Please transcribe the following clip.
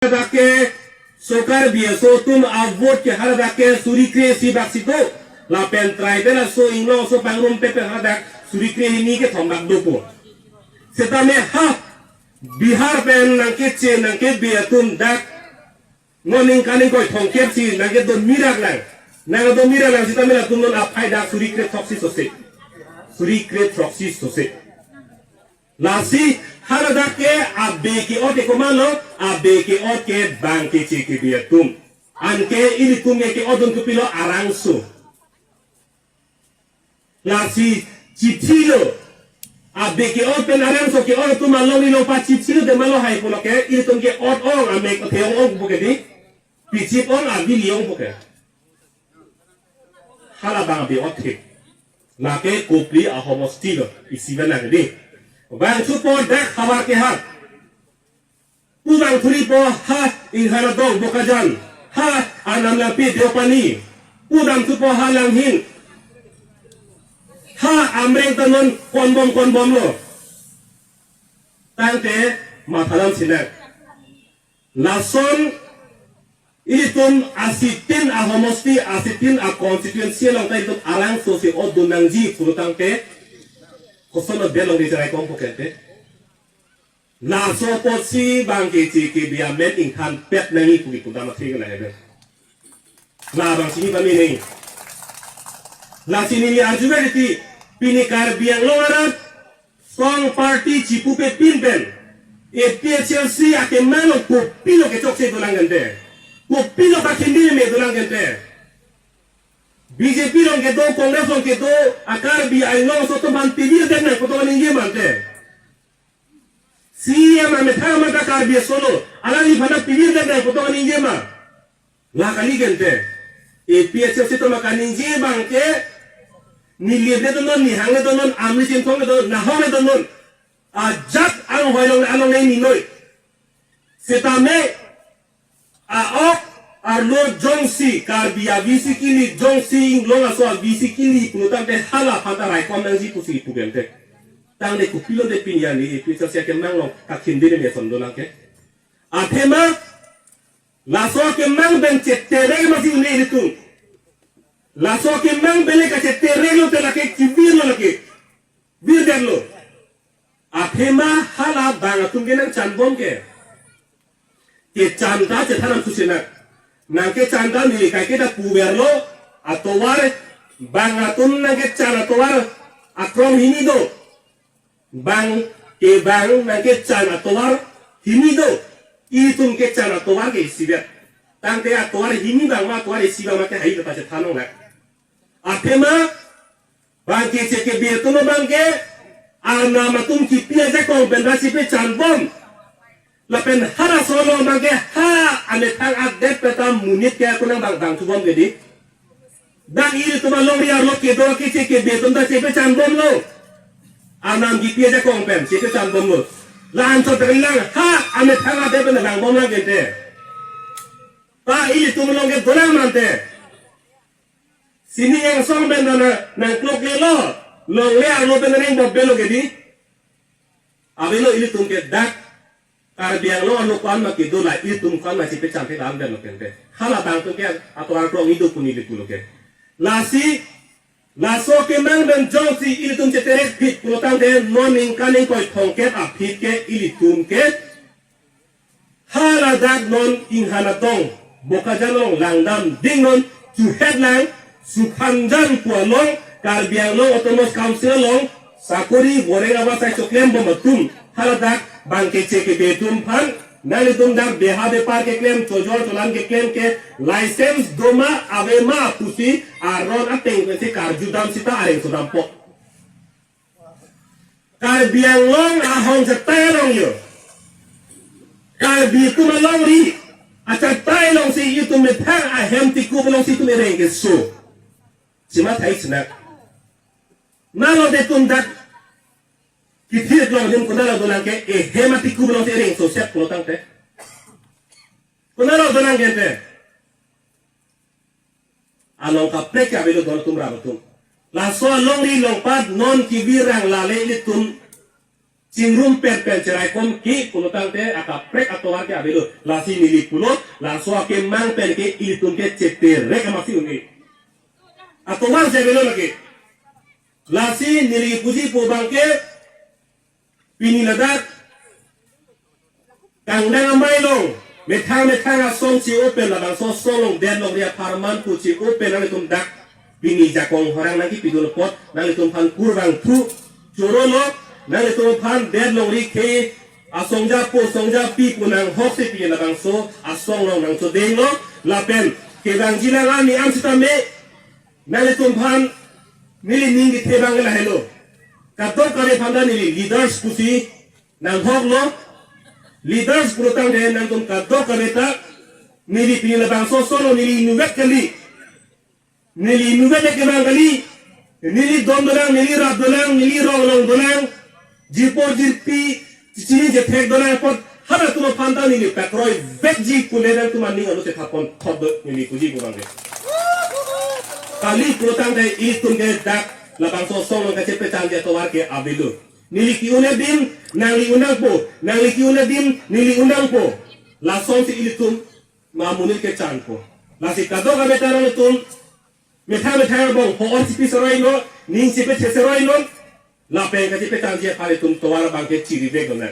Dake sokar biaso tum avot ke Dake surikre si baksito la pen tribal so inglo so pangrum pepe Dak surikre ini ke thombak dopo setame ha Bihar pen nangke biatum dak ngoning kaning koi thongkep si nangke don mirak lang setame la tum non apai dak surikre toksis sose lasi Dake abeki ote komano abeki ote bangke ceki biatum anke ini tum ke odon kupilo arangso lasi citilo abeki open arangso ke ot tum malong ilo pa citilo de malo hai pono ke ini tum ke ot ong amek ke ong buke di picip ong abili ong buke hala bang bi ote lake kopli a homostilo isibana di bang support dak khabar ke hat udang thuri po ha inhara dog bokajan ha anam lapi deopani udang supo ha langhin ha amreng tanon konbom lo tangte mathalam sinak lason itum asitin a homosti asitin a constituency long tai tum arang sosi odunangji purutangte kosono belong di cerai kompokente na so posi bangke ciki biar men ingkan pet nangi kuki kudama tiga lah ya na bang sini kami ni la sini ni arjuga di pinikar biang longaran song party cipupe pinpen EPHLC ake mano popilo ke chokse dolang gente popilo ka kendiri me dolang gente BJP long ke do Kongres long ke do akar bi ai long so to man tivir den na ko to ninge mante CM ame thama ka kar bi solo ala ni phana tivir den na ko to ninge ma la kali gente APHC to ma kaninge bangke ni liebe to non ni hange to non amri sin thong to na hone to non a jak ang hoilong anong nei ni noi setame a ok Arlo jongsi kar biya visikili jongsi longa so visikili punutang te hala panta rai komnangji kusi pugente tang de kupilo de pinyani pisa sia ke manglong kakindire me sondona ke athema laso ke mang ben chetere masi ne itu laso ke mang bele ka chetere lo te lake kibir lo lake bir derlo athema hala banga tungenang chanbom ke chanta che thanam susena nangke canda ni kai kita puberlo atau war bangatun nangke canda atau war akrom hini do bang ke bang nangke canda atau war hini do itung ke canda atau war ke sibet tangke atau war hini bang atau war sibet make hai kata cethanong nak apema bang ke ceke bietuno bang ke arna matum kipia jakong benrasi pe candbom lapen hara solo bangke ha ane tang adep petam munit kaya kunang bang tubom gedi dang iri tuma long riar lo ke do ke ceke beton da cepe candbom lo anam gipi aja kongpen cepe candbom lo lan so terlang ha ane tang adep petam bang bom lang gente pa iri tuma long ke dolang mante sini yang song ben nang klok le lo long riar lo penering bob belo gedi abelo iri tum ke dak kar biang lo anu kan ma kido la itum kan ma sipe champe ram dan lo kente hala bang tu ke atau arko ngidu puni di pulo ke lasi laso ke mang ben jongsi itum cetere pit pulo tang de morning kaning koi thongket a pit ke ilitum ke hala dak non ing hala tong boka jalong langdam ding non tu headline su khanjan pualong kar biang lo otomos council long sakuri goreng apa sai choklem bomatum hala dak bangke ceke betum pan nali tum dak beha bepar ke claim chojol cholan ke claim ke license doma avema pusi aron ateng ke karjudam sita areng sudam po kar biang long ahong setayong yo kar bitum long ri acha taylong si itu metang ahem tiku belong si tu mereng ke so cima thai snak nalo de tum dak kitir long him kunala dolang ke hemati ku belong tereng so siap pelotang teh kunala dolang gente along ka plek ya belo don tumra betum la so long ri long pat non kibirang lale litum Cingrum pen cerai kom ki pulutan te aka prek atau warga abelu lasi nili pulot langsung ke mang pen ke ilitun ke cete rek masih uni atau war jabelo lagi lasi nili puji pobang ke pini ladak kangdang amailong metang asong si open labang so solong den long dia parman puji open nang itum dak pini jakong orang lagi pidul pot nang itum pan kurbang tu jorono nang itu pan dead long ri ke asongja pi punang hoksi pi na bang so asong long nang so deng lo lapen ke bang jila nga ni am sita me nang itu pan nili ningi te bang la hello kato kare panda nili leaders kusi nang hok lo leaders purutang de nang tum kato kare ta nili pi na bang so solo nili nuwek kali nili nuwek ke bang kali nili dom dolang nili rap dolang nili rong long dolang jipo jipi cicini je tek dona pot hara tumo panda ni petroi vegji kuledan tuma ning anu se thapon thod ni kuji ko bangre kali protang de itum de dak labang so song ka chepe chang je towar ke abilu nili kiune dim nali unang po nali kiune dim nili unang po la song si ilitum mamuni ke chang po la si kado ka betaro tum metha bong ho si pisaroi no ning chepe cheseroi no la penga di petang dia pare tum towara bangke ciri vegona